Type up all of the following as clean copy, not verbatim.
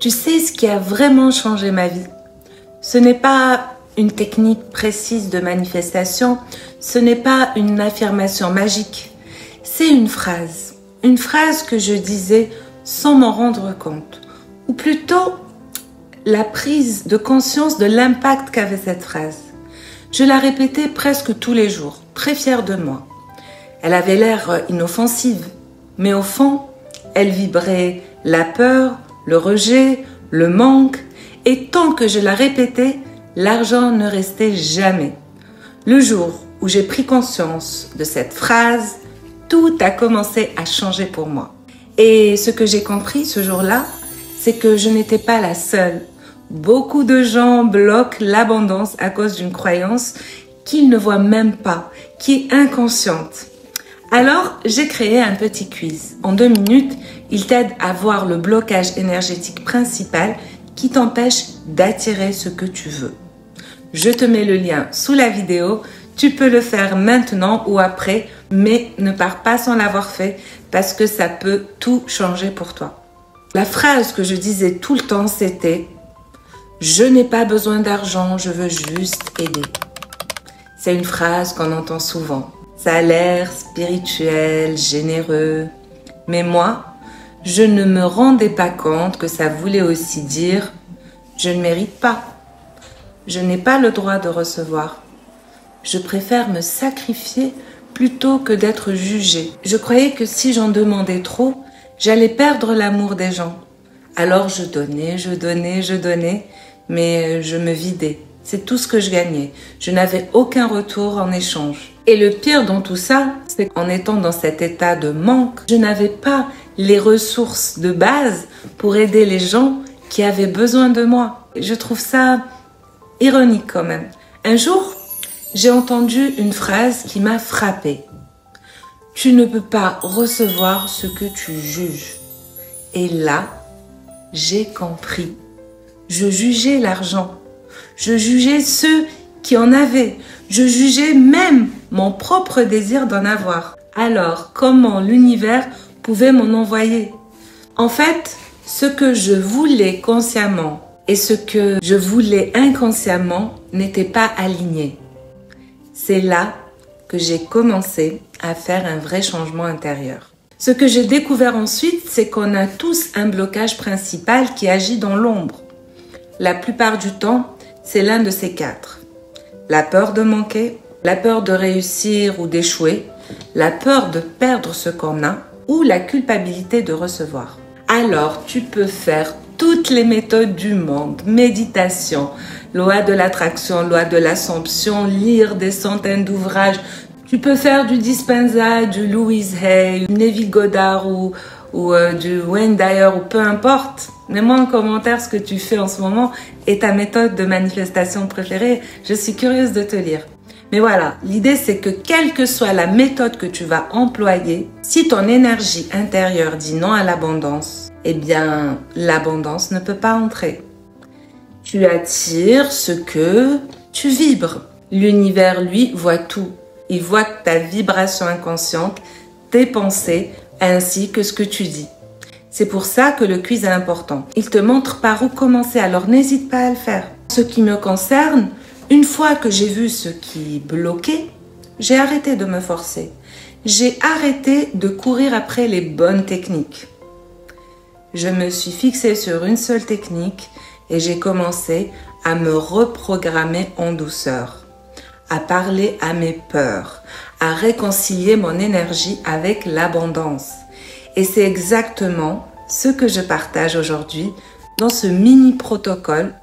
Tu sais ce qui a vraiment changé ma vie? Ce n'est pas une technique précise de manifestation, ce n'est pas une affirmation magique. C'est une phrase que je disais sans m'en rendre compte. Ou plutôt, la prise de conscience de l'impact qu'avait cette phrase. Je la répétais presque tous les jours, très fière de moi. Elle avait l'air inoffensive, mais au fond, elle vibrait la peur, le rejet, le manque, et tant que je la répétais, l'argent ne restait jamais. Le jour où j'ai pris conscience de cette phrase, tout a commencé à changer pour moi. Et ce que j'ai compris ce jour-là, c'est que je n'étais pas la seule. Beaucoup de gens bloquent l'abondance à cause d'une croyance qu'ils ne voient même pas, qui est inconsciente. Alors, j'ai créé un petit quiz. En 2 minutes, il t'aide à voir le blocage énergétique principal qui t'empêche d'attirer ce que tu veux. Je te mets le lien sous la vidéo. Tu peux le faire maintenant ou après, mais ne pars pas sans l'avoir fait parce que ça peut tout changer pour toi. La phrase que je disais tout le temps, c'était « Je n'ai pas besoin d'argent, je veux juste aider ». C'est une phrase qu'on entend souvent. Ça a l'air spirituel, généreux. Mais moi, je ne me rendais pas compte que ça voulait aussi dire « Je ne mérite pas. Je n'ai pas le droit de recevoir. Je préfère me sacrifier plutôt que d'être jugée. » Je croyais que si j'en demandais trop, j'allais perdre l'amour des gens. Alors je donnais, mais je me vidais. C'est tout ce que je gagnais. Je n'avais aucun retour en échange. Et le pire dans tout ça, c'est qu'en étant dans cet état de manque, je n'avais pas les ressources de base pour aider les gens qui avaient besoin de moi. Je trouve ça ironique quand même. Un jour, j'ai entendu une phrase qui m'a frappée. « Tu ne peux pas recevoir ce que tu juges. » Et là, j'ai compris. Je jugeais l'argent. Je jugeais ceux qui en avaient. Je jugeais même mon propre désir d'en avoir. Alors, comment l'univers pouvait m'en envoyer? En fait, ce que je voulais consciemment et ce que je voulais inconsciemment n'étaient pas alignés. C'est là que j'ai commencé à faire un vrai changement intérieur. Ce que j'ai découvert ensuite, c'est qu'on a tous un blocage principal qui agit dans l'ombre. La plupart du temps, c'est l'un de ces 4. La peur de manquer, la peur de réussir ou d'échouer, la peur de perdre ce qu'on a ou la culpabilité de recevoir. Alors, tu peux faire toutes les méthodes du monde, méditation, loi de l'attraction, loi de l'assomption, lire des centaines d'ouvrages. Tu peux faire du Dispenza, du Louise Hay, du Neville Goddard ou du Wayne Dyer ou peu importe. Mets-moi en commentaire ce que tu fais en ce moment et ta méthode de manifestation préférée. Je suis curieuse de te lire. Mais voilà, l'idée c'est que quelle que soit la méthode que tu vas employer, si ton énergie intérieure dit non à l'abondance, eh bien l'abondance ne peut pas entrer. Tu attires ce que tu vibres. L'univers, lui, voit tout. Il voit ta vibration inconsciente, tes pensées, ainsi que ce que tu dis. C'est pour ça que le quiz est important. Il te montre par où commencer, alors n'hésite pas à le faire. Ce qui me concerne, une fois que j'ai vu ce qui bloquait, j'ai arrêté de me forcer. J'ai arrêté de courir après les bonnes techniques. Je me suis fixée sur une seule technique et j'ai commencé à me reprogrammer en douceur, à parler à mes peurs, à réconcilier mon énergie avec l'abondance. Et c'est exactement ce que je partage aujourd'hui dans ce mini protocole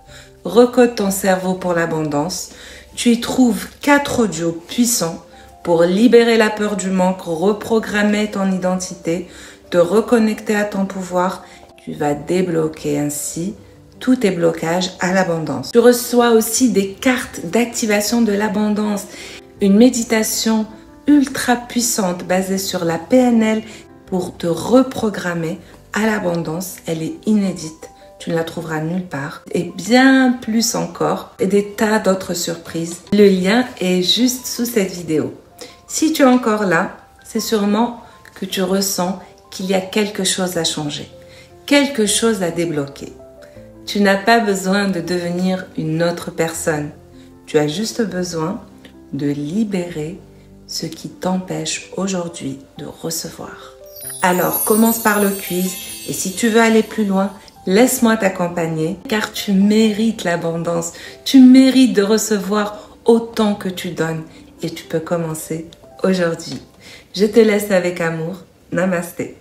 Recode ton cerveau pour l'abondance. Tu y trouves 4 audios puissants pour libérer la peur du manque, reprogrammer ton identité, te reconnecter à ton pouvoir. Tu vas débloquer ainsi tous tes blocages à l'abondance. Tu reçois aussi des cartes d'activation de l'abondance, une méditation ultra puissante basée sur la PNL pour te reprogrammer à l'abondance. Elle est inédite. Tu ne la trouveras nulle part. Et bien plus encore, et des tas d'autres surprises. Le lien est juste sous cette vidéo. Si tu es encore là, c'est sûrement que tu ressens qu'il y a quelque chose à changer, quelque chose à débloquer. Tu n'as pas besoin de devenir une autre personne. Tu as juste besoin de libérer ce qui t'empêche aujourd'hui de recevoir. Alors, commence par le quiz et si tu veux aller plus loin, laisse-moi t'accompagner car tu mérites l'abondance. Tu mérites de recevoir autant que tu donnes et tu peux commencer aujourd'hui. Je te laisse avec amour. Namasté.